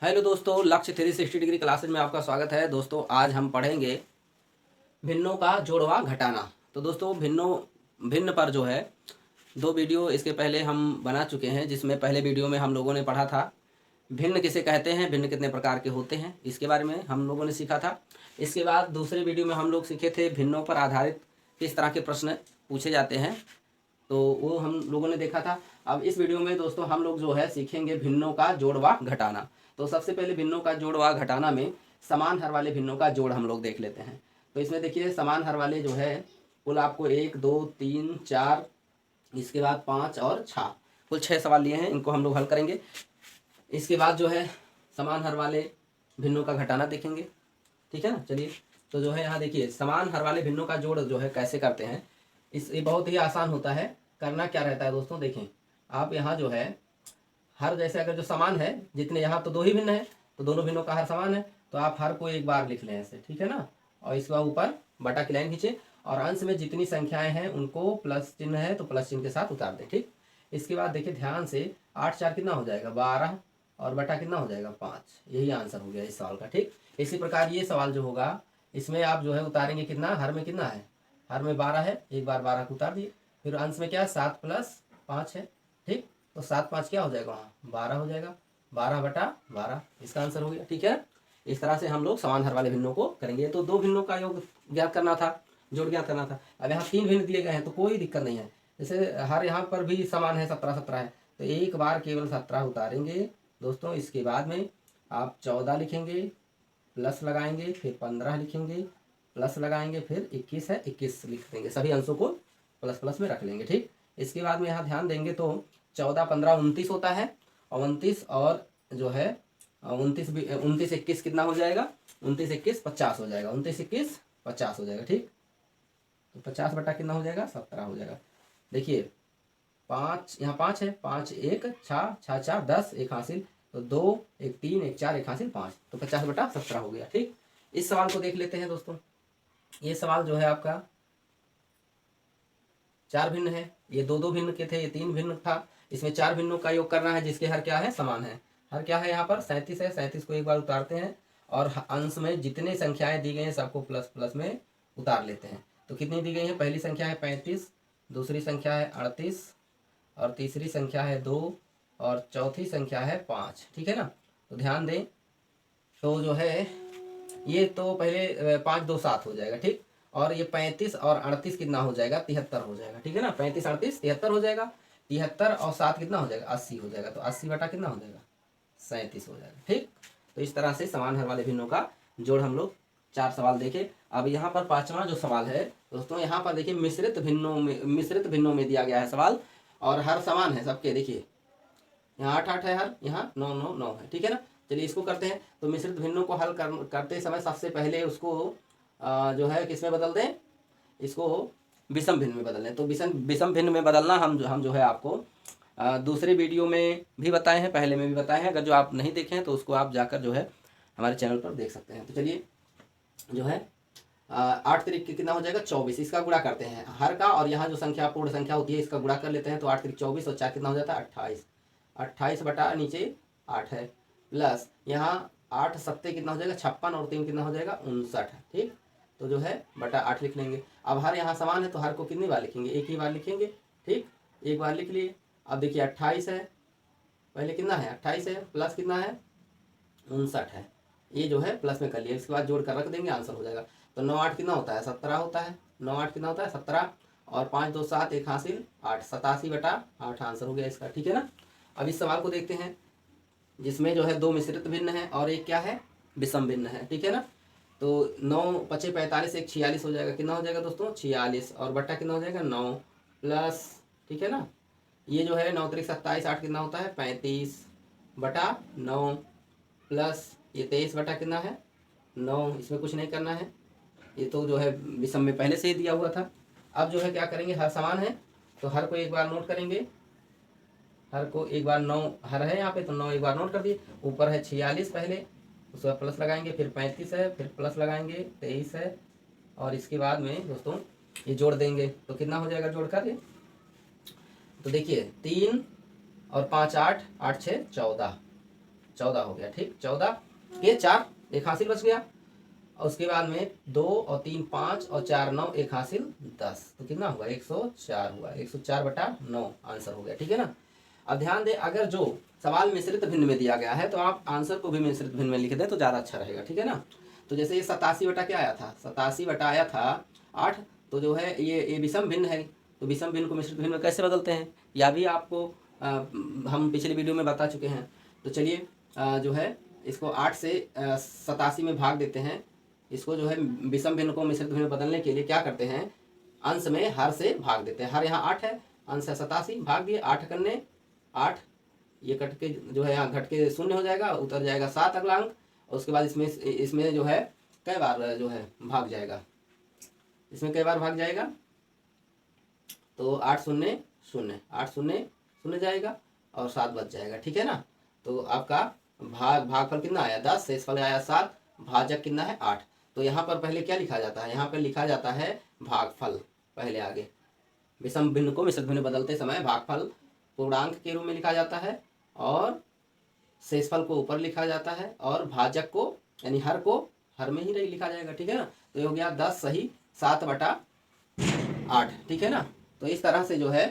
Hello दोस्तों, लक्ष्य 360 degree classes में आपका स्वागत है। दोस्तों आज हम पढ़ेंगे भिन्नों का जोड़वा घटाना। तो दोस्तों भिन्न पर जो है दो वीडियो इसके पहले हम बना चुके हैं, जिसमें पहले वीडियो में हम लोगों ने पढ़ा था भिन्न किसे कहते हैं, भिन्न कितने प्रकार के होते हैं, इसके बारे में हम लोगों ने सीखा था। इसके बाद दूसरे वीडियो में हम लोग सीखे थे भिन्नों पर आधारित किस तरह के प्रश्न पूछे जाते हैं, तो वो हम लोगों ने देखा था। अब इस वीडियो में दोस्तों हम लोग जो है सीखेंगे भिन्नों का जोड़वा घटाना। तो सबसे पहले भिन्नों का जोड़वा घटाना में समान हर वाले भिन्नों का जोड़ हम लोग देख लेते हैं। तो इसमें देखिए समान हर वाले जो है कुल आपको 1 2 3 4 इसके बाद 5 और 6 कुल 6 सवाल लिए हैं, इनको हम लोग हल करेंगे। इसके बाद जो है समान हर वाले भिन्नों का घटाना देखेंगे, ठीक है ना। चलिए तो जो है यहाँ देखिए समान हर वाले भिन्नों का जोड़ जो है कैसे करते हैं। ये बहुत ही आसान होता है। करना क्या रहता है दोस्तों, देखें आप यहाँ जो है हर जैसे अगर जो समान है, जितने यहाँ तो दो ही भिन्न है तो दोनों भिन्नों का हर समान है, तो आप हर को एक बार लिख लें ऐसे, ठीक है ना। और इसके बाद ऊपर बटा की लाइन खींचे और अंश में जितनी संख्याएं हैं उनको प्लस चिन्ह है तो प्लस चिन्ह के साथ उतार दें, ठीक। इसके बाद देखिए ध्यान से 8 4 कितना हो जाएगा 12 और बटा कितना हो जाएगा 5। यही आंसर हो गया इस सवाल का, ठीक। इसी प्रकार ये सवाल जो होगा इसमें आप जो है उतारेंगे कितना, हर में कितना है, हर में 12 है, एक बार 12 को उतार दिए। फिर अंश में क्या है 7 + 5 है, ठीक। तो 7 5 क्या हो जाएगा वहाँ 12 हो जाएगा, 12/12 इसका आंसर हो गया, ठीक है। इस तरह से हम लोग समान हर वाले भिन्नों को करेंगे। तो दो भिन्नों का योग ज्ञात करना था, जोड़ ज्ञात करना था। अब यहाँ 3 भिन्न दिए गए हैं तो कोई दिक्कत नहीं है। जैसे हर यहाँ पर भी समान है 17 17 है, तो एक बार केवल 17 उतारेंगे दोस्तों। इसके बाद में आप 14 लिखेंगे, प्लस लगाएंगे, फिर 15 लिखेंगे, प्लस लगाएंगे, फिर 21 है 21 लिख देंगे, सभी अंशों को प्लस प्लस में रख लेंगे, ठीक। इसके बाद में यहाँ ध्यान देंगे तो 14 15 29 होता है, और 29 और जो है 29 29 21 कितना हो जाएगा, 29 21 50 हो जाएगा, 29 21 50 हो जाएगा, ठीक। तो 50 बटा कितना हो जाएगा 17 हो जाएगा। देखिए 5 यहाँ 5 है, 5 1 6 6 4 10 एक हासिल, तो 2 1 3 1 4 एक हासिल 5, तो 50/17 हो गया, ठीक। इस सवाल को देख लेते हैं दोस्तों। ये सवाल जो है आपका 4 भिन्न है, ये दो भिन्न के थे, ये 3 भिन्न था। इसमें 4 भिन्नों का योग करना है जिसके हर क्या है समान है। हर क्या है यहाँ पर 37 है, 37 को एक बार उतारते हैं और अंश में जितनी संख्याएं दी गई हैं सबको प्लस प्लस में उतार लेते हैं। तो कितनी दी गई है, पहली संख्या है 35, दूसरी संख्या है 38 और तीसरी संख्या है 2 और चौथी संख्या है 5, ठीक है ना। तो ध्यान दें तो जो है ये तो पहले 5 2 7 हो जाएगा, ठीक। और ये 35 और 38 कितना हो जाएगा 73 हो जाएगा, ठीक है ना। 35 38 73 हो जाएगा, 73 और 7 कितना हो जाएगा 80 हो जाएगा, तो 80 बटा कितना हो जाएगा 37 हो जाएगा, ठीक। तो इस तरह से समान हर वाले भिन्नों का जोड़ हम लोग 4 सवाल देखे। अब यहाँ पर 5वां जो सवाल है दोस्तों, यहाँ पर देखिए मिश्रित भिन्नों में दिया गया है सवाल, और हर समान है सबके। देखिए यहाँ 8 8 है हर, यहाँ 9 9 9 है, ठीक है ना। चलिए इसको करते हैं। तो मिश्रित भिन्नों को हल करते समय सबसे पहले उसको जो है किस में बदल दें, इसको विषम भिन्न में बदल दें। तो विषम भिन्न में बदलना हम जो है आपको दूसरे वीडियो में भी बताए हैं, पहले में भी बताए हैं। अगर जो आप नहीं देखे हैं तो उसको आप जाकर जो है हमारे चैनल पर देख सकते हैं। तो चलिए जो है 8 तरीके कितना हो जाएगा 24, इसका गुणा करते हैं हर का, और यहाँ जो संख्या पूर्ण संख्या होती है इसका गुणा कर लेते हैं। तो 8 3 24 और 4 कितना हो जाता है 28, 28 बटा नीचे 8 है, प्लस यहाँ 8 7 कितना हो जाएगा 56 और 3 कितना हो जाएगा 59, ठीक। तो जो है बटा 8 लिख लेंगे। अब हर यहाँ समान है तो हर को कितनी बार लिखेंगे, एक ही बार लिखेंगे, ठीक। एक बार लिख लिए। अब देखिए 28 है, पहले कितना है 28 है, प्लस कितना है 59 है, ये जो है प्लस में कर लिया। इसके बाद जोड़ कर रख देंगे, आंसर हो जाएगा। तो 9 8 कितना होता है 17 होता है, 9 8 कितना होता है 17, और 5 2 7 एक हासिल 8, 87 बटा 8 आंसर हो गया इसका, ठीक है ना। अब इस सवाल को देखते हैं जिसमें जो है 2 मिश्रित भिन्न है और एक क्या है विषम भिन्न है, ठीक है ना। तो 9 5 45 एक 46 हो जाएगा, कितना हो जाएगा दोस्तों 46, और बट्टा कितना हो जाएगा 9 प्लस, ठीक है ना। ये जो है 9 3 27 8 कितना होता है 35 बटा 9, प्लस ये 23 बटा कितना है 9, इसमें कुछ नहीं करना है, ये तो जो है विषम में पहले से ही दिया हुआ था। अब जो है क्या करेंगे, हर समान है तो हर को एक बार नोट करेंगे, हर को एक बार 9 हर है यहाँ पे तो 9 एक बार नोट कर दिए। ऊपर है 46 पहले, उसके बाद प्लस लगाएंगे, फिर 35 है, फिर प्लस लगाएंगे 23 है, और इसके बाद में दोस्तों ये जोड़ देंगे तो कितना हो जाएगा जोड़ कर ये। तो देखिए 3 और 5 8 8 6 14, 14 हो गया। ठीक, 14 के 4 एक हासिल बच गया, और उसके बाद में 2 और 3 5 और 4 9 एक हासिल 10, तो कितना हुआ 104 हुआ। 104/9 आंसर हो गया। ठीक है ना। अब ध्यान दें, अगर जो सवाल मिश्रित भिन्न में दिया गया है तो आप आंसर को भी मिश्रित भिन्न में लिख दें तो ज़्यादा अच्छा रहेगा। ठीक है ना। तो जैसे ये 87 बटा क्या आया था, 87 बटा आया था 8, तो जो है ये विषम भिन्न है, तो विषम भिन्न को मिश्रित भिन्न में कैसे बदलते हैं, या भी आपको हम पिछले वीडियो में बता चुके हैं। तो चलिए जो है इसको 8 से 87 में भाग देते हैं। इसको जो है विषम भिन्न को मिश्रित भिन्न में बदलने के लिए क्या करते हैं, अंश में हर से भाग देते हैं। हर यहाँ 8 है, अंश है 87, भाग दिए 8 करने 8, ये कट के जो है यहाँ घट के 0 हो जाएगा, उतर जाएगा 7 अगला अंक, और उसके बाद इसमें जो है कई बार जो है भाग जाएगा, इसमें कई बार भाग जाएगा, तो 8 0 0 8 0 0 जाएगा और 7 बच जाएगा। ठीक है ना। तो आपका भागफल कितना आया 10, शेषफल आया 7, भाजक कितना है 8। तो यहाँ पर पहले क्या लिखा जाता है, यहाँ पर लिखा जाता है भागफल पहले आगे। विषम भिन्न को मिश्रित भिन्न बदलते समय भागफल पूर्णांक के रूप में लिखा जाता है, और शेषफल को ऊपर लिखा जाता है, और भाजक को यानी हर को हर में ही लिखा जाएगा। ठीक है ना। तो ये हो गया 10 सही 7/8। ठीक है ना। तो इस तरह से जो है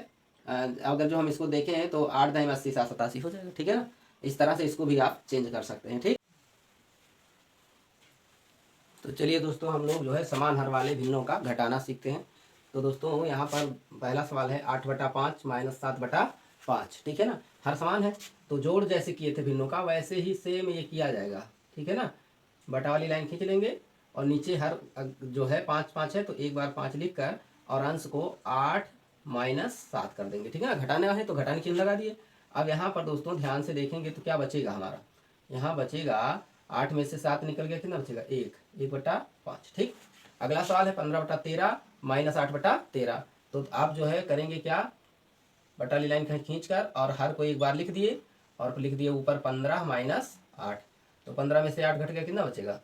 अगर जो हम इसको देखें तो 8 दाई 80 7 87 हो जाएगा। ठीक है ना। इस तरह से इसको भी आप चेंज कर सकते हैं। ठीक, तो चलिए दोस्तों हम लोग जो है समान हर वाले भिन्नों का घटाना सीखते हैं। तो दोस्तों यहाँ पर पहला सवाल है 8/5 - 7/5। ठीक है ना। हर समान है, तो जोड़ जैसे किए थे भिन्नों का वैसे ही सेम ये किया जाएगा। ठीक है ना। बटा वाली लाइन खींच लेंगे, और नीचे हर जो है 5 5 है तो एक बार 5 लिख कर और अंश को 8 - 7 कर देंगे। ठीक है ना। घटाना है तो घटाने चिन्ह लगा दिए। अब यहाँ पर दोस्तों ध्यान से देखेंगे तो क्या बचेगा हमारा, यहाँ बचेगा 8 में से 7 निकल गया, कितना बचेगा 1/5। ठीक, अगला सवाल है 15/13 - 8/13। तो आप जो है करेंगे क्या, बटा वाली लाइन खींच कर और हर को एक बार लिख दिए, और लिख दिए ऊपर 15 - 8, तो 15 में से 8 घट गया, कितना बचेगा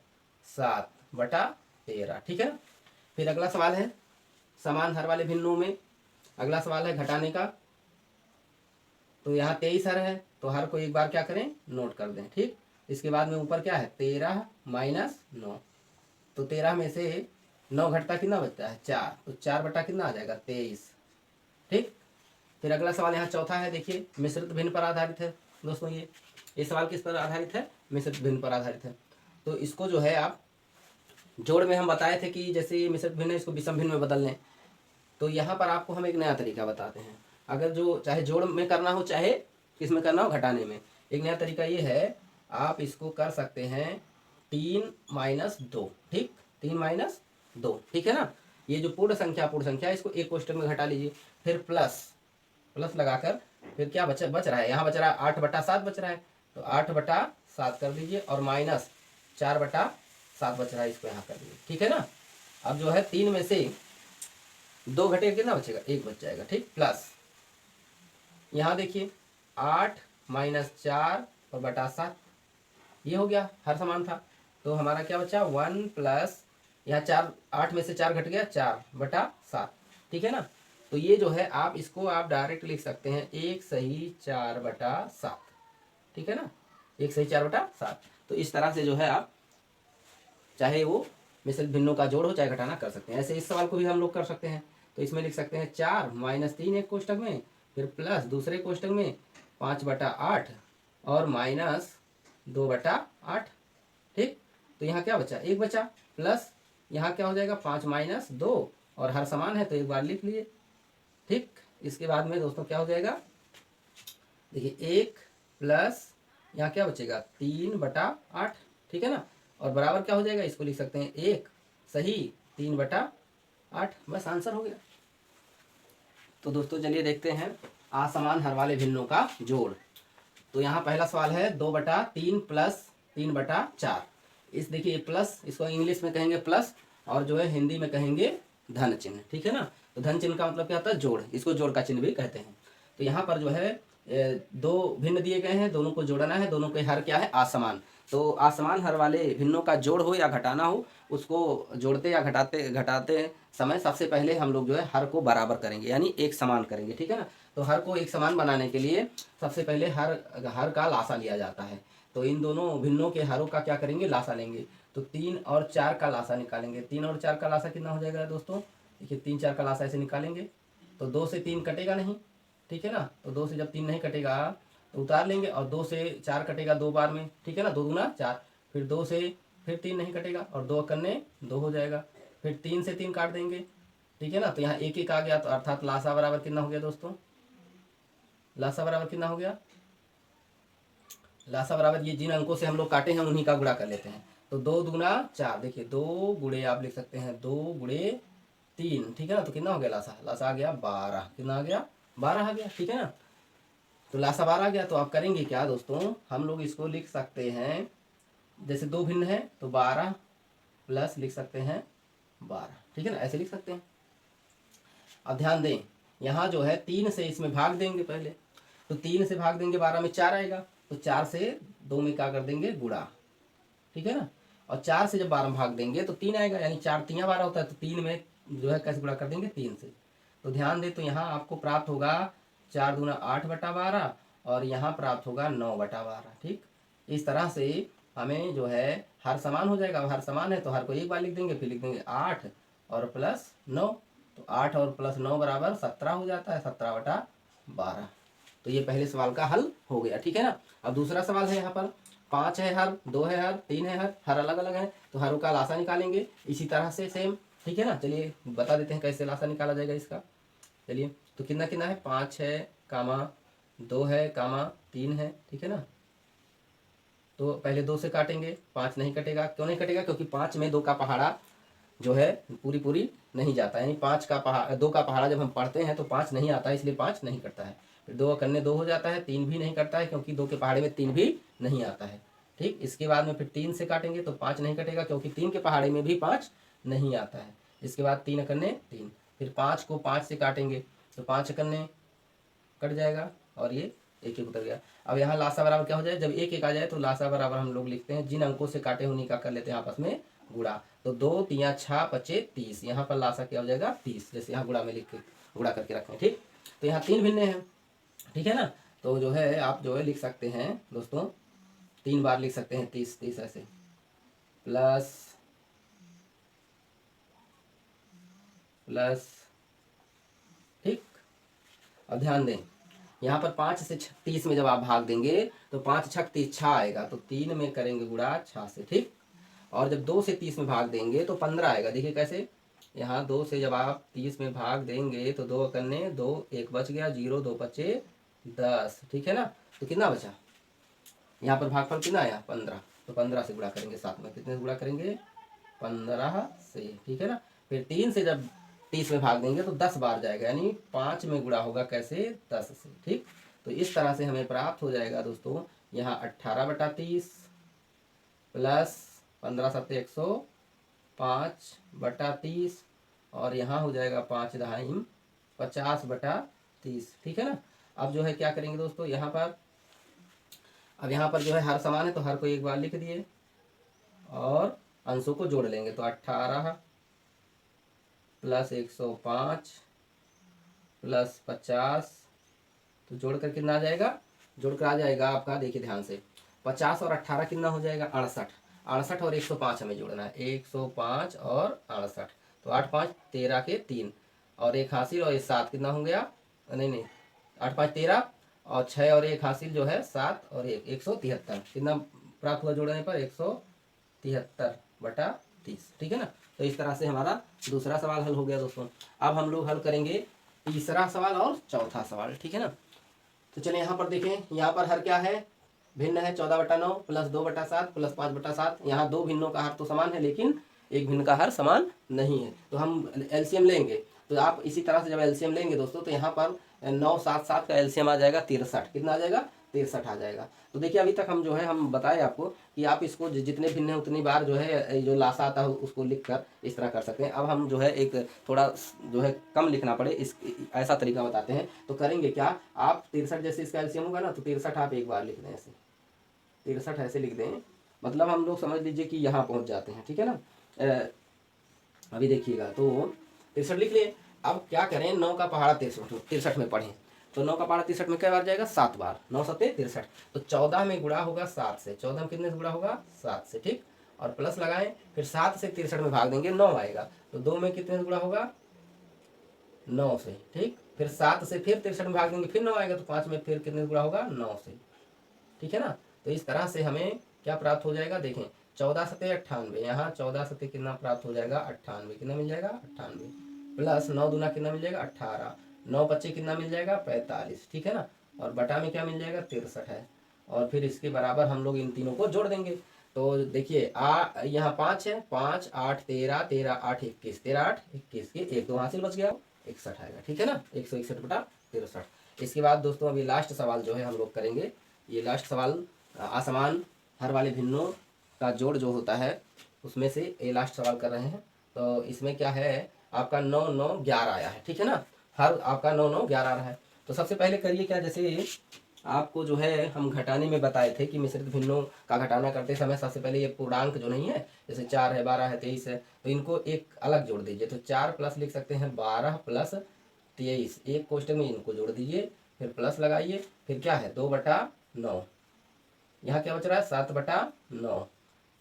7/13। ठीक है। फिर अगला सवाल है समान हर वाले भिन्नों में, अगला सवाल है घटाने का। तो यहाँ 23 हर है, तो हर को एक बार क्या करें नोट कर दें। ठीक, इसके बाद में ऊपर क्या है 13 - 9, तो 13 में से 9 घटता कितना बचता है 4, तो 4 बटा कितना आ जाएगा 23। ठीक, फिर अगला सवाल यहाँ चौथा है, देखिए मिश्रित भिन्न पर आधारित है दोस्तों। ये सवाल किस पर आधारित है, मिश्रित भिन्न पर आधारित है। तो इसको जो है आप जोड़ में हम बताए थे कि जैसे ये मिश्रित भिन्न है इसको विषम भिन्न में बदल लें, तो यहाँ पर आपको हम एक नया तरीका बताते हैं। अगर जो चाहे जोड़ में करना हो चाहे किस में करना हो घटाने में, एक नया तरीका ये है, आप इसको कर सकते हैं 3 - 2। ठीक, 3 - 2। ठीक है ना। ये जो पूर्ण संख्या इसको एक कोष्टक में घटा लीजिए, फिर प्लस लगाकर फिर क्या बच रहा है, यहाँ बच रहा है 8/7 बच रहा है, तो 8/7 कर दीजिए, और -4/7 बच रहा है, इसको यहाँ कर दीजिए। ठीक है ना। अब जो है 3 में से 2 घटेगा, कितना बचेगा 1 बच जाएगा। ठीक, प्लस यहाँ देखिए 8 - 4 और बटा 7, ये हो गया हर समान था, तो हमारा क्या बचा 1 प्लस यहाँ 4, 8 में से 4 घट गया 4/7। ठीक है ना। तो ये जो है आप इसको आप डायरेक्ट लिख सकते हैं 1 सही 4/7। ठीक है ना, 1 सही 4/7। तो इस तरह से जो है आप चाहे वो मिश्रित भिन्नों का जोड़ हो चाहे घटाना कर सकते हैं। ऐसे इस सवाल को भी हम लोग कर सकते हैं। तो इसमें लिख सकते हैं 4 - 3 एक कोष्टक में, फिर प्लस दूसरे कोष्टक में 5/8 और -2/8। ठीक, तो यहाँ क्या बचा 1 बचा, प्लस यहाँ क्या हो जाएगा 5 - 2, और हर समान है तो एक बार लिख लिए। ठीक, इसके बाद में दोस्तों क्या हो जाएगा, देखिए 1 प्लस यहाँ क्या बचेगा 3/8। ठीक है ना, और बराबर क्या हो जाएगा, इसको लिख सकते हैं 1 सही 3/8। बस आंसर हो गया। तो दोस्तों चलिए देखते हैं असमान हर वाले भिन्नों का जोड़। तो यहाँ पहला सवाल है 2/3 प्लस 3/4। इस देखिए प्लस, इसको इंग्लिश में कहेंगे प्लस, और जो है हिंदी में कहेंगे धन चिन्ह। ठीक है ना। तो धन चिन्ह का मतलब क्या होता है जोड़, इसको जोड़ का चिन्ह भी कहते हैं। तो यहाँ पर जो है 2 भिन्न दिए गए हैं, दोनों को जोड़ना है, दोनों के हर क्या है असमान। तो असमान हर वाले भिन्नों का जोड़ हो या घटाना हो, उसको जोड़ते या घटाते समय सबसे पहले हम लोग जो है हर को बराबर करेंगे, यानी एक समान करेंगे। ठीक है ना। तो हर को एक समान बनाने के लिए सबसे पहले हर का लासा लिया जाता है। तो इन दोनों भिन्नों के हरों का क्या करेंगे, लासा लेंगे। तो 3 और 4 का लासा निकालेंगे। 3 और 4 का लासा कितना हो जाएगा दोस्तों, देखिए 3 4 का लासा ऐसे निकालेंगे तो 2 से 3 कटेगा नहीं, ठीक है ना। तो 2 से जब 3 नहीं कटेगा तो उतार लेंगे, और 2 से 4 कटेगा 2 बार में, ठीक है ना, 2 दूना 4। फिर 2 से फिर 3 नहीं कटेगा और 2 कन्ने 2 हो जाएगा। फिर 3 से 3 काट देंगे, ठीक है ना। तो यहाँ 1 1 आ गया, तो अर्थात लासा बराबर कितना हो गया दोस्तों, लासा बराबर कितना हो गया, लासा बराबर ये जिन अंकों से हम लोग काटे हैं उन्हीं का गुणा कर लेते हैं। तो 2 दूना 4, देखिए 2 गुणे आप लिख सकते हैं 2 गुणे 3, ठीक है ना। तो कितना हो गया लासा, लासा आ गया 12, कितना आ गया 12 आ गया, ठीक है ना। तो लासा 12 आ गया। तो आप करेंगे क्या दोस्तों, हम लोग इसको लिख सकते हैं, जैसे 2 भिन्न है तो 12 प्लस लिख सकते हैं 12, ठीक है ना, ऐसे लिख सकते हैं। अब ध्यान दें, यहाँ जो है 3 से इसमें भाग देंगे पहले, तो 3 से भाग देंगे 12 में 4 आएगा, तो 4 से 2 में क्या कर देंगे, गुणा, ठीक है ना। और 4 से जब 12 में भाग देंगे तो 3 आएगा, यानी 4 3 12 होता है, तो 3 में जो है कैसे गुणा कर देंगे, 3 से। तो ध्यान दें, तो यहाँ आपको प्राप्त होगा 4 दूना 8/12 और यहाँ प्राप्त होगा 9/12, ठीक। इस तरह से हमें जो है हर समान हो जाएगा। हर समान है तो हर को एक बार लिख देंगे, फिर लिख देंगे 8 और प्लस 9, तो 8 और प्लस 9 बराबर 17 हो जाता है, 17/12। तो ये पहले सवाल का हल हो गया, ठीक है ना। अब दूसरा सवाल है, यहाँ पर 5 है हर, 2 है हर, 3 है हर अलग अलग है, तो हरों का लासा निकालेंगे इसी तरह से सेम, ठीक है ना। चलिए बता देते हैं कैसे लासा निकाला जाएगा इसका। चलिए, तो कितना कितना है, 5 है कामा 2 है कामा 3 है, ठीक है ना। तो पहले 2 से काटेंगे, 5 नहीं कटेगा। क्यों नहीं कटेगा, क्योंकि 5 में 2 का पहाड़ा जो है पूरी नहीं जाता, यानी 5 का पहाड़ा 2 का पहाड़ा जब हम पढ़ते हैं तो 5 नहीं आता है, इसलिए 5 नहीं कटता है। फिर 2 कन्ने 2 हो जाता है, 3 भी नहीं कटता है क्योंकि 2 के पहाड़े में 3 भी नहीं आता है, ठीक। इसके बाद में फिर 3 से काटेंगे तो 5 नहीं कटेगा क्योंकि 3 के पहाड़े में भी 5 नहीं आता है। इसके बाद 3 कन्ने 3, फिर 5 को 5 से काटेंगे तो 5 कन्ने कट जाएगा और ये 1 1 उतर गया। अब यहाँ लासा बराबर क्या हो जाए, जब 1 1 आ जाए तो लासा बराबर हम लोग लिखते हैं जिन अंकों से काटे उन्हीं का कर लेते हैं आपस में गुणा। तो 2 3 6 25 30, यहाँ पर लासा क्या हो जाएगा 30, जैसे यहाँ गुणा में लिख के गुणा करके रखें, ठीक। तो यहाँ 3 भिन्ने हैं, ठीक है ना। तो जो है आप जो है लिख सकते हैं दोस्तों, 3 बार लिख सकते हैं 30 30 ऐसे, प्लस प्लस, ठीक। अब ध्यान दें, यहाँ पर 5 से 30 में जब आप भाग देंगे तो 5 छक 30 6 आएगा, तो 3 में करेंगे गुणा 6 से, ठीक। और जब 2 से 30 में भाग देंगे तो 15 आएगा। देखिए कैसे, यहाँ 2 से जब आप 30 में भाग देंगे तो 2 कन्ने 2, 1 बच गया, 0 2 5 10, ठीक है ना। तो कितना बचा, यहाँ पर भागफल कितना आया 15, तो 15 से गुणा करेंगे साथ में, कितने से गुणा करेंगे 15 से, ठीक है ना। फिर 3 से जब 30 में भाग देंगे तो 10 बार जाएगा, यानी 5 में गुणा होगा कैसे 10 से, ठीक। तो इस तरह से हमें प्राप्त हो जाएगा दोस्तों, यहाँ 18/30 प्लस 15 7 105/30 और यहाँ हो जाएगा 5 दहाई 50/30, ठीक है ना। अब जो है क्या करेंगे दोस्तों, यहाँ पर अब यहाँ पर जो है हर समान है तो हर को एक बार लिख दिए और अंशों को जोड़ लेंगे। तो 18 प्लस 105 प्लस 50, तो जोड़कर कितना आ जाएगा, जोड़कर आ जाएगा आपका, देखिए ध्यान से, 50 और 18 कितना हो जाएगा 68, 68 और 105 हमें जोड़ना है, 105 और 68, तो 8 5 13 के 3 और 1 हासिल और 7 कितना हो गया, नहीं 8 5 13 और 6 और 1 हासिल जो है 7 और 1 173, कितना प्राप्त हुआ जोड़ने पर 173/30, ठीक है ना। तो इस तरह से हमारा दूसरा सवाल हल हो गया दोस्तों। अब हम लोग हल करेंगे तीसरा सवाल और चौथा सवाल, ठीक है ना। तो चलिए यहाँ पर देखें, यहाँ पर हर क्या है, भिन्न है, 14/9 प्लस 2/7 प्लस 5/7। यहाँ 2 भिन्नों का हर तो समान है लेकिन एक भिन्न का हर समान नहीं है, तो हम एलसीएम लेंगे। तो आप इसी तरह से जब एलसीएम लेंगे दोस्तों तो यहाँ पर 9 7 7 का एलसीएम आ जाएगा 63, कितना आ जाएगा 63 आ जाएगा। तो देखिए अभी तक हम जो है हम बताए आपको कि आप इसको जितने भिन्न है उतनी बार जो है जो लासा आता है उसको लिख कर इस तरह कर सकते हैं। अब हम जो है एक थोड़ा जो है कम लिखना पड़े इस ऐसा तरीका बताते हैं। तो करेंगे क्या, आप 63 जैसे इसका एलसीएम होगा ना, तो 63 आप एक बार लिख दें ऐसे, 63 ऐसे लिख दें, मतलब हम लोग समझ लीजिए कि यहाँ पहुँच जाते हैं, ठीक है ना। अभी देखिएगा, तो 63 लिख लिए। अब क्या करें, 9 का पहाड़ा 63 में पढ़ें, तो 9 का पारा 63 में क्या बार जाएगा? 7 बार। 9 सत्ते 63। तो 14 में गुणा होगा 7 से। 14 में कितने से गुणा होगा? 7 से। ठीक, और प्लस लगाएं, फिर 7 से 63 में भाग देंगे, 9 आएगा। तो 2 में कितने से गुणा होगा? 9 से। ठीक, फिर 7 से फिर 63 में भाग देंगे, फिर 9 आएगा। तो 5 में फिर कितने से गुणा होगा? 9 से। ठीक है ना। तो इस तरह से हमें क्या प्राप्त हो जाएगा? देखें, 14 सत्ते 98, यहाँ 14 सत्ते कितना प्राप्त हो जाएगा? 98। कितना मिल जाएगा? 98 प्लस 9 दूना कितना मिल जाएगा? 18। 9 बच्चे कितना मिल जाएगा? 45। ठीक है ना। और बटा में क्या मिल जाएगा? 63 है। और फिर इसके बराबर हम लोग इन तीनों को जोड़ देंगे। तो देखिए यहाँ 5 है, 5 8 13, 13 8 21, 13 8 21 के 1 2 हासिल बच गया, 61 आएगा। ठीक है ना, 161 बटा 63। इसके बाद दोस्तों अभी लास्ट सवाल जो है हम लोग करेंगे। ये लास्ट सवाल असमान हर वाले भिन्नों का जोड़ जो होता है उसमें से ये लास्ट सवाल कर रहे हैं। तो इसमें क्या है, आपका 9 9 11 आया है। ठीक है ना, हर आपका 9 9 11 आ रहा है। तो सबसे पहले करिए क्या, जैसे आपको जो है हम घटाने में बताए थे कि मिश्रित भिन्नों का घटाना करते समय सबसे पहले ये पूर्णांक जो नहीं है, जैसे 4 है, 12 है, 23 है, तो इनको एक अलग जोड़ दीजिए। तो 4 प्लस लिख सकते हैं 12 प्लस 23, एक कोष्टक में इनको जोड़ दीजिए, फिर प्लस लगाइए, फिर क्या है 2/9। यहाँ क्या बच रहा है? 7/9।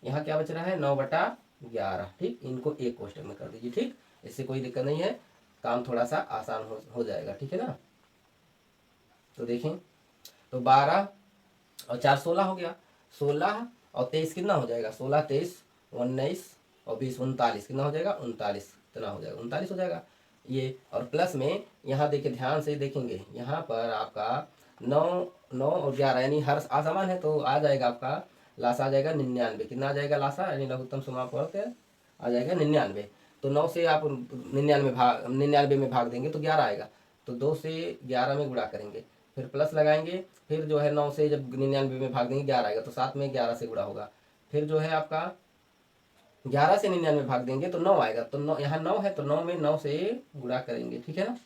यहाँ क्या बच रहा है? 9/11। ठीक, इनको एक कोष्टक में कर दीजिए। ठीक, इससे कोई दिक्कत नहीं है, काम थोड़ा सा आसान हो जाएगा। ठीक है ना। तो देखें, तो 12 और 4 16 हो गया। 16 और 23 कितना हो जाएगा? 16 23 19 और 20 39, कितना हो जाएगा? 39। कितना हो जाएगा? 39 हो जाएगा ये। और प्लस में यहाँ देखिए, ध्यान से देखेंगे, यहाँ पर आपका 9 9 और 11 यानी हर असमान है, तो आ जाएगा आपका लासा आ जाएगा 99। कितना आ जाएगा लासा? यानी लघुत्तम समापवर्त आ जाएगा 99। तो 9 से आप 99 में भाग देंगे तो 11 आएगा। तो 2 से 11 में गुणा करेंगे, फिर प्लस लगाएंगे, फिर जो है 9 से जब 99 में भाग देंगे 11 आएगा। तो 7 में 11 से गुणा होगा, फिर जो है आपका 11 से 99 भाग देंगे तो 9 आएगा। तो 9, यहाँ 9 है, तो 9 में 9 से गुणा करेंगे। ठीक है ना।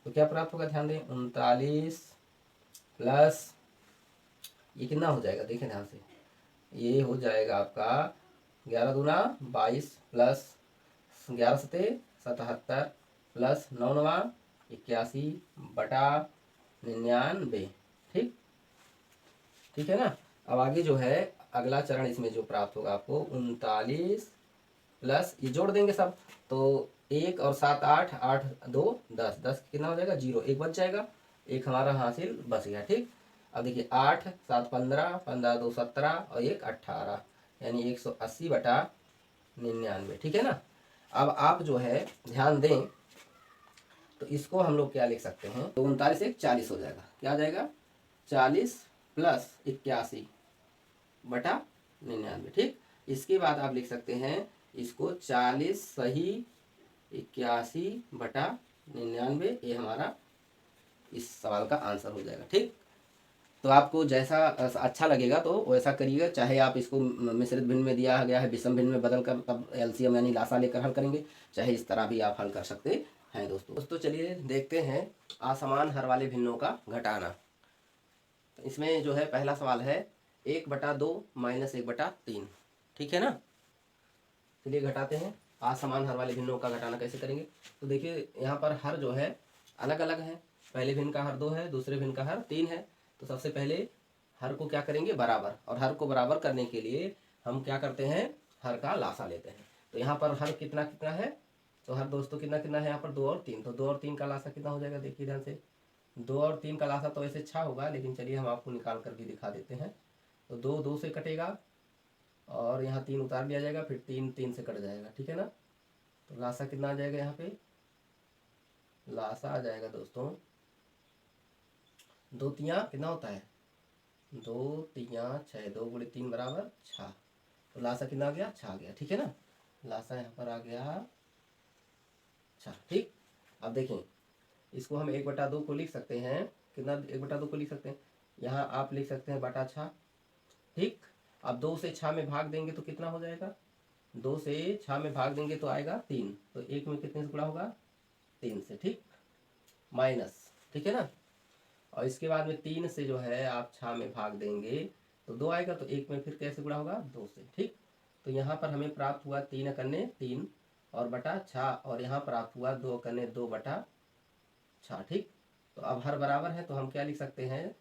तो क्या प्राप्त होगा? ध्यान दें, 39 प्लस ये कितना हो जाएगा? देखें ध्यान से, ये हो जाएगा आपका 11 दूना 22 प्लस 11 सते 77 प्लस 9 9 81 बटा 99। ठीक, ठीक है ना। अब आगे जो है अगला चरण, इसमें जो प्राप्त होगा आपको 39 प्लस ये जोड़ देंगे सब। तो 1 और 7 8 8 2 10, 10 कितना हो जाएगा? 0, एक बच जाएगा, एक हमारा हासिल बच गया। ठीक, अब देखिए 8 7 15, 15 2 17 और 1 18, यानी 180 बटा 99। ठीक है ना। अब आप जो है ध्यान दें, तो इसको हम लोग क्या लिख सकते हैं? तो 39 1 40 हो जाएगा। क्या आ जाएगा? 40 प्लस 81 बटा 99। ठीक, इसके बाद आप लिख सकते हैं इसको 40 सही 81 बटा 99। ये हमारा इस सवाल का आंसर हो जाएगा। ठीक, तो आपको जैसा अच्छा लगेगा तो वैसा करिएगा। चाहे आप इसको मिश्रित भिन्न में दिया गया है विषम भिन्न में बदल कर तब एलसीएम यानी लासा लेकर हल करेंगे, चाहे इस तरह भी आप हल कर सकते हैं। दोस्तों चलिए देखते हैं असमान हर वाले भिन्नों का घटाना। तो इसमें जो है पहला सवाल है 1/2 माइनस 1/3। ठीक है ना। चलिए घटाते हैं। असमान हर वाले भिन्नों का घटाना कैसे करेंगे? तो देखिए यहाँ पर हर जो है अलग अलग है। पहले भिन्न का हर 2 है, दूसरे भिन्न का हर 3 है। तो सबसे पहले हर को क्या करेंगे? बराबर। और हर को बराबर करने के लिए हम क्या करते हैं? हर का लासा लेते हैं। तो यहाँ पर हर कितना कितना है? तो हर दोस्तों कितना कितना है? यहाँ पर 2 और 3। तो 2 और 3 का लासा कितना हो जाएगा? देखिए ध्यान से, 2 और 3 का लासा तो ऐसे अच्छा होगा, लेकिन चलिए हम आपको निकाल कर भी दिखा देते हैं। तो 2 2 से कटेगा और यहाँ 3 उतार लिया जाएगा, फिर 3 3 से कट जाएगा। ठीक है ना। तो लासा कितना आ जाएगा? यहाँ पे लासा आ जाएगा दोस्तों 2 तियाँ कितना होता है? 2 तियाँ 6, 2 × 3 = 6। तो लासा कितना आ गया? 6 आ गया। ठीक है ना। लासा यहाँ पर आ गया 6। ठीक, अब देखें इसको हम 1/2 को लिख सकते हैं। कितना 1/2 को लिख सकते हैं? यहाँ आप लिख सकते हैं बटा 6। ठीक, अब 2 से 6 में भाग देंगे तो कितना हो जाएगा? 2 से 6 में भाग देंगे तो आएगा 3। तो 1 में कितने से गुणा होगा? 3 से। ठीक, माइनस। ठीक है ना। और इसके बाद में 3 से जो है आप 6 में भाग देंगे तो 2 आएगा। तो 1 में फिर कैसे गुणा होगा? 2 से। ठीक, तो यहाँ पर हमें प्राप्त हुआ 3 कन्ने 3 और बटा 6, और यहाँ प्राप्त हुआ 2 कन्ने 2/6। ठीक, तो अब हर बराबर है तो हम क्या लिख सकते हैं,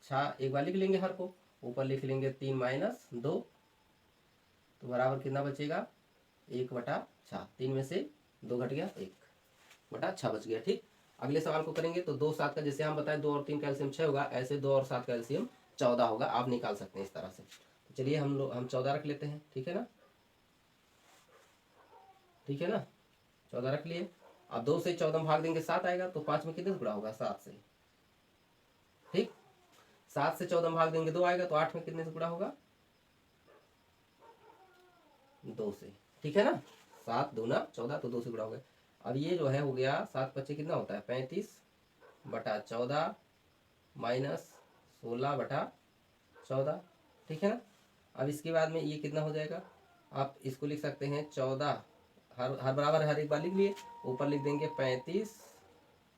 6 एक बार लिख लेंगे हर को, ऊपर लिख लेंगे 3 माइनस 2, तो बराबर कितना बचेगा 1/6। 3 में से 2 घट गया, 1/6 बच गया। ठीक, अगले सवाल को करेंगे। तो 2 7 का जैसे हम बताएं 2 और 3 का एलसीएम 6 होगा, ऐसे 2 और 7 का एलसीएम 14 होगा। आप निकाल सकते हैं इस तरह से। तो चलिए हम 14 रख लेते हैं। ठीक है ना, ठीक है ना, 14 रख लिए। अब 2 से 14 भाग देंगे 7 आएगा, तो 5 में कितने से गुणा होगा, 7 से। ठीक, 7 से 14 भाग देंगे 2 आएगा, तो 8 में कितने से गुणा होगा, 2 से। ठीक है ना, 7 दूना 14, तो 2 से गुणा हो गया। अब ये जो है हो गया 7 बच्चे कितना होता है, 35/14 माइनस 16/14। ठीक है ना, अब इसके बाद में ये कितना हो जाएगा, आप इसको लिख सकते हैं 14, हर हर बराबर हर एक बार लिख लिए, ऊपर लिख देंगे 35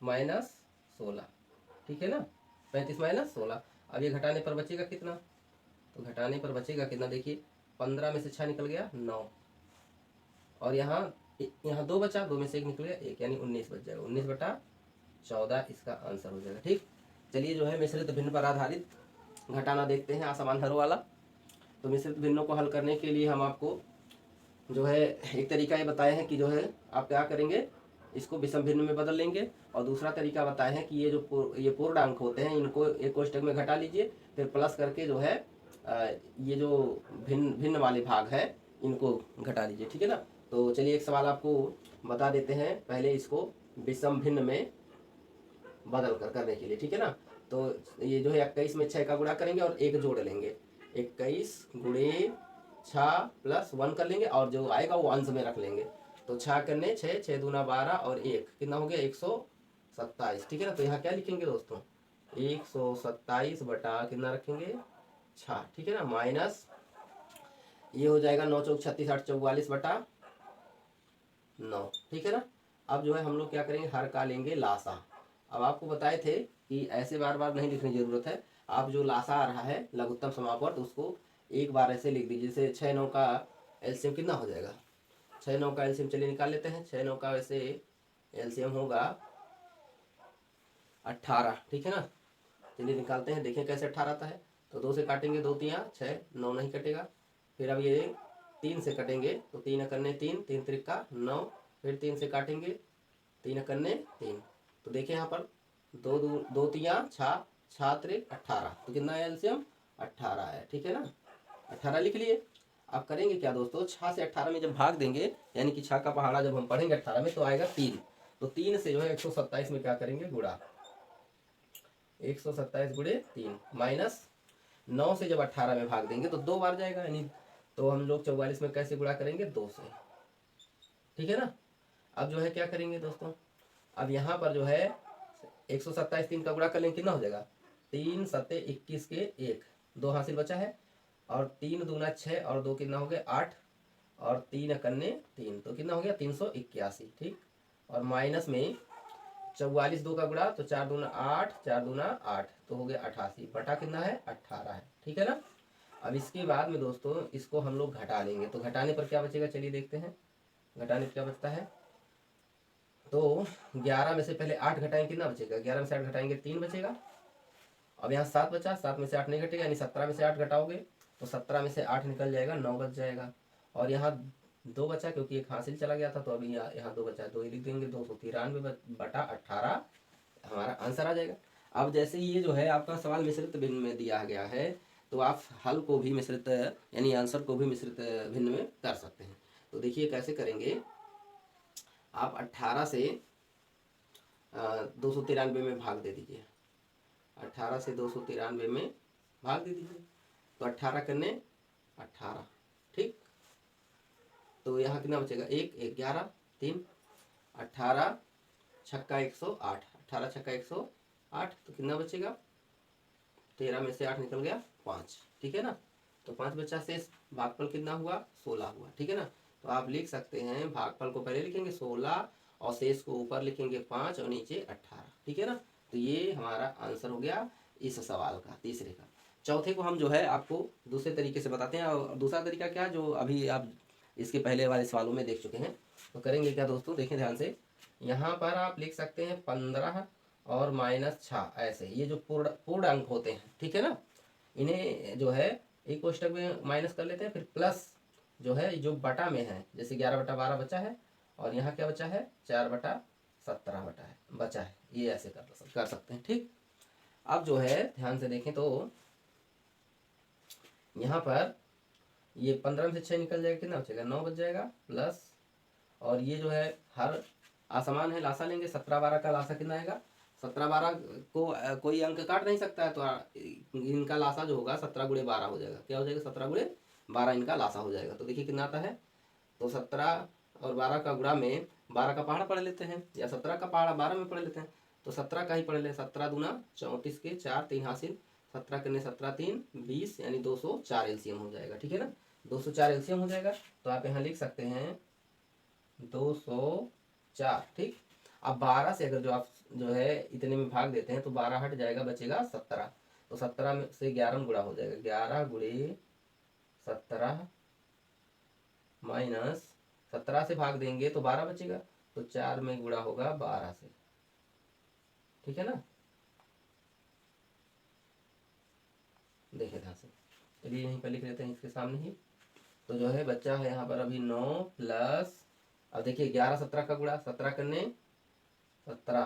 माइनस 16। ठीक है ना, 35 माइनस 16। अब ये घटाने पर बचेगा कितना, तो घटाने पर बचेगा कितना, देखिए 15 में से 6 निकल गया 9, और यहाँ 2 बचा, 2 में से 1 निकल गया 1, यानी 19 बच जाएगा। 19/14 इसका आंसर हो जाएगा। ठीक, चलिए जो है मिश्रित भिन्न पर आधारित घटाना देखते हैं, आसमान हर वाला। तो मिश्रित भिन्नों को हल करने के लिए हम आपको जो है एक तरीका ये बताए हैं कि जो है आप क्या करेंगे, इसको विषम भिन्न में बदल लेंगे, और दूसरा तरीका बताए हैं कि ये पूर्णांक होते हैं, इनको एक कोष्टक में घटा लीजिए, फिर प्लस करके जो है ये जो भिन्न भिन्न वाले भाग है इनको घटा लीजिए। ठीक है ना, तो चलिए एक सवाल आपको बता देते हैं, पहले इसको विषम भिन्न में बदल कर करने के लिए। ठीक है ना, तो ये जो है 21 में 6 का गुणा करेंगे और 1 जोड़ लेंगे, 21 गुणे 6 प्लस 1 कर लेंगे, और जो आएगा वो अंश में रख लेंगे। तो 6 करने 6, 6 दूना 12 और 1 कितना हो गया, 127। ठीक है ना, तो यहाँ क्या लिखेंगे दोस्तों, 127 बटा कितना रखेंगे, 6। ठीक है ना, माइनस ये हो जाएगा 9 चौक 36 8 44 बटा 9। ठीक है ना, अब जो है हम लोग क्या करेंगे, हर का लेंगे लासा। अब आपको बताए थे कि ऐसे बार बार नहीं लिखने की जरूरत है, आप जो लासा आ रहा है लघुत्तम समापवर्त उसको एक बार ऐसे लिख दीजिए। जैसे 6 9 का एलसीएम कितना हो जाएगा, 6 9 का एलसीएम चलिए निकाल लेते हैं। 6 9 का वैसे एलसीएम होगा 18। ठीक है ना, चलिए निकालते हैं, देखें कैसे 18 आता है। तो 2 से काटेंगे, 2 3 6, 9 नहीं कटेगा। फिर अब ये 3 से कटेंगे, तो 3 करने 3, 3 त्रिका 9, फिर 3 से काटेंगे, 3 करने 3। तो देखिए यहाँ पर 2 3 6 त्रिक 18, तो कितना है एलसीएम, 18 है। ठीक है ना, 18 लिख लिए। अब करेंगे क्या दोस्तों, 6 से 18 में जब भाग देंगे, यानी कि 6 का पहाड़ा जब हम पढ़ेंगे 18 में, तो आएगा 3। तो 3 से जो है 127 में क्या करेंगे, गुणा, 127 गुणे 3 माइनस 9 से जब 18 में भाग देंगे तो 2 बार जाएगा, यानी तो हम लोग 44 में कैसे गुणा करेंगे, 2 से। ठीक है ना, अब जो है क्या करेंगे दोस्तों, अब यहाँ पर जो है 127 3 का गुणा कर लेंगे, कितना हो जाएगा, 3 सत्ते 21 के 1, 2 हासिल बचा है, और 3 दूना 6 और 2 कितना हो गया 8, और 3 करने 3, तो कितना हो गया 381। ठीक, और माइनस में 44 2 का गुणा, तो 4 दूना 8, 4 दूना 8, तो हो गया 88 बटा कितना है, 18 है। ठीक है ना, अब इसके बाद में दोस्तों इसको हम लोग घटा लेंगे, तो घटाने पर क्या बचेगा, चलिए देखते हैं घटाने पर क्या बचता है। तो 11 में से पहले 8 घटाएंगे, कितना बचेगा, 11 में से 8 घटाएंगे 3 बचेगा। अब यहाँ 7 बचा, 7 में से 8 नहीं घटेगा, यानी 17 में से 8 घटाओगे तो 17 में से 8 निकल जाएगा, 9 बच जाएगा। और यहाँ 2 बचा, क्योंकि एक हासिल चला गया था, तो अभी यहाँ 2 बचा, 2 ही लिख देंगे, 293 बटा 18 हमारा आंसर आ जाएगा। अब जैसे ये जो है आपका सवाल मिश्रित भिन्न में दिया गया है, तो आप हल को भी मिश्रित यानी आंसर को भी मिश्रित भिन्न में कर सकते हैं। तो देखिए कैसे करेंगे, आप 18 से 293 में भाग दे दीजिए, 18 से 293 में भाग दे दीजिए, तो 18 करने 18। ठीक, तो यहाँ कितना बचेगा, 1 11 3, 18 छक्का 108, 18 छक्का 108, तो कितना बचेगा, 13 में से 8 निकल गया 5। ठीक है ना, तो 5 बचा, शेष भागफल कितना हुआ, 16 हुआ। ठीक है ना, तो आप लिख सकते हैं भागफल को पहले लिखेंगे 16 और शेष को ऊपर लिखेंगे 5 और नीचे 18। ठीक है ना, तो ये हमारा आंसर हो गया इस सवाल का, तीसरे का। चौथे को हम जो है आपको दूसरे तरीके से बताते हैं, और दूसरा तरीका क्या, जो अभी आप इसके पहले वाले सवालों में देख चुके हैं। तो करेंगे क्या दोस्तों, देखें ध्यान से, यहाँ पर आप लिख सकते हैं 15 और -6 ऐसे, ये जो पूर्ण पूर्ण अंक होते हैं, ठीक है ना, इन्हें जो है एक कोष्टक में माइनस कर लेते हैं, फिर प्लस जो है जो बटा में है, जैसे 11/12 बचा है और यहाँ क्या बचा है 4/17 बचा है, ये ऐसे कर सकते हैं। ठीक, अब जो है ध्यान से देखें तो यहाँ पर ये 15 में से 6 निकल जाएगा, कितना बचेगा 9 बच जाएगा, प्लस और ये जो है हर असमान है, लासा लेंगे 17/12 का लासा कितना आएगा, 17/12 को कोई अंक काट नहीं सकता है, तो इनका लासा जो होगा 17 × 12 हो जाएगा, क्या हो जाएगा 17 × 12 इनका लासा हो जाएगा। तो देखिए कितना आता है, तो 17 और 12 का गुणा में 12 का पहाड़ा पढ़ लेते हैं, या 17 का पहाड़ा 12 में पढ़ लेते हैं, तो 17 का ही पढ़ ले, 17 दूना 34 के 4 3 हासिल, 17 करने 17 3 20, यानी 204 एलसीएम हो जाएगा। ठीक है ना, 204 एलसीएम हो जाएगा, तो आप यहाँ लिख सकते हैं 204। ठीक, अब 12 से अगर जो आप जो है इतने में भाग देते हैं तो 12 हट जाएगा, बचेगा 17, तो 17 में से 11 में गुणा हो जाएगा, 11 × 17 माइनस 17 से भाग देंगे तो 12 बचेगा, तो 4 में गुणा होगा 12 से। ठीक है ना, देखिए ध्यान से, चलिए यहीं पर लिख लेते हैं इसके सामने ही, तो जो है बच्चा है यहाँ पर अभी 9 प्लस, अब देखिए 11 17 का गुणा, 17 करने 17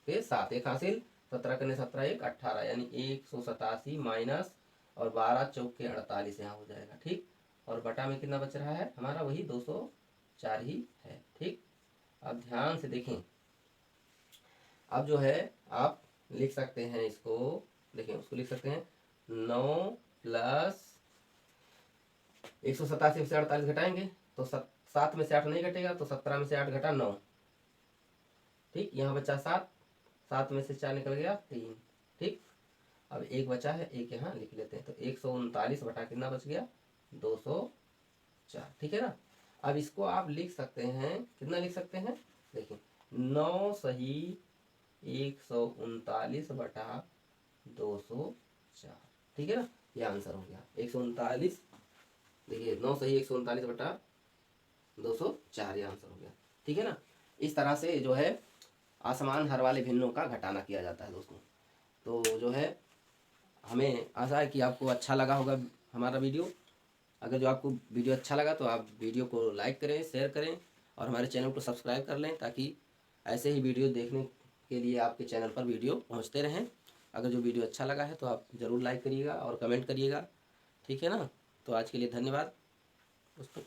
के 7 एक हासिल, 17 करने 17 1 18, यानी 187 माइनस और 12 चौक के 48 यहाँ हो जाएगा। ठीक, और बटा में कितना बच रहा है हमारा, वही 204 ही है। ठीक, अब ध्यान से देखें, अब जो है आप लिख सकते हैं इसको, देखिए उसको लिख सकते हैं 9 प्लस 187 में से 48 घटाएंगे तो 7 में से 8 नहीं घटेगा, तो 17 में से 8 घटा 9। ठीक, यहाँ बचा 7, 7 में से 4 निकल गया 3। ठीक, अब एक बचा है, एक यहाँ लिख लेते हैं, तो 139 बटा कितना बच गया 204। ठीक है ना, अब इसको आप लिख सकते हैं, कितना लिख सकते हैं, देखिए 9 सही 139 बटा 204। ठीक है ना, ये आंसर हो गया 139, देखिए 9 सही 139 बटा 204, ये आंसर हो गया। ठीक है ना, इस तरह से जो है असमान हर वाले भिन्नों का घटाना किया जाता है दोस्तों। तो जो है हमें आशा है कि आपको अच्छा लगा होगा हमारा वीडियो। अगर जो आपको वीडियो अच्छा लगा तो आप वीडियो को लाइक करें, शेयर करें और हमारे चैनल को सब्सक्राइब कर लें, ताकि ऐसे ही वीडियो देखने के लिए आपके चैनल पर वीडियो पहुंचते रहें। अगर जो वीडियो अच्छा लगा है तो आप ज़रूर लाइक करिएगा और कमेंट करिएगा। ठीक है ना, तो आज के लिए धन्यवाद दोस्तों।